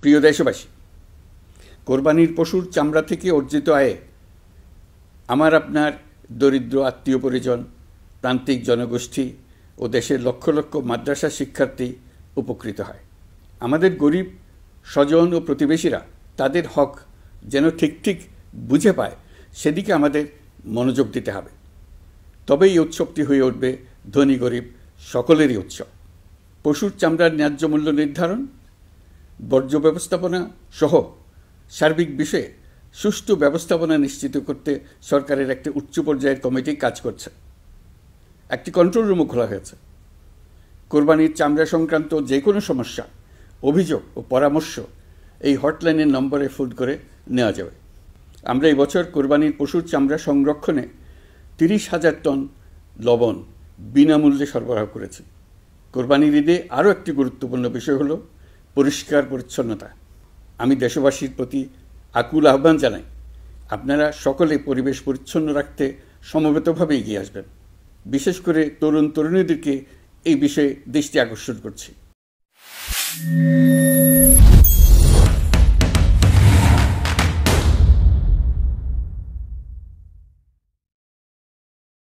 প্রিয় দেশবাসী, কোরবানির পশুর চামড়া থেকে অর্জিত আয়ে আমার আপনার দরিদ্র আত্মীয় পরিজন, প্রান্তিক জনগোষ্ঠী ও দেশের লক্ষ লক্ষ মাদ্রাসা শিক্ষার্থী উপকৃত হয়। আমাদের গরিব স্বজন ও প্রতিবেশীরা তাদের হক যেন ঠিক বুঝে পায়, সেদিকে আমাদের মনোযোগ দিতে হবে। তবেই এই উৎসবটি হয়ে উঠবে ধনী গরিব সকলেরই উৎসব। পশুর চামড়ার ন্যায্য মূল্য নির্ধারণ, বর্জ্য ব্যবস্থাপনা সহ সার্বিক বিষয়ে সুষ্ঠু ব্যবস্থাপনা নিশ্চিত করতে সরকারের একটি উচ্চ পর্যায়ের কমিটি কাজ করছে। একটি কন্ট্রোল রুমও খোলা হয়েছে। কোরবানির চামড়া সংক্রান্ত যে কোনো সমস্যা, অভিযোগ ও পরামর্শ এই হটলাইনের নম্বরে ফোন করে নেওয়া যাবে। আমরা এই বছর কোরবানির পশুর চামড়া সংরক্ষণে 30,000 টন লবণ বিনামূল্যে সরবরাহ করেছি। কোরবানির ঈদে আরও একটি গুরুত্বপূর্ণ বিষয় হলো পরিষ্কার পরিচ্ছন্নতা। আমি দেশবাসীর প্রতি আকুল আহ্বান জানাই, আপনারা সকলে পরিবেশ পরিচ্ছন্ন রাখতে সমবেতভাবে এগিয়ে আসবেন। বিশেষ করে তরুণ তরুণীদেরকে এই বিষয়ে দৃষ্টি আকর্ষণ করছি।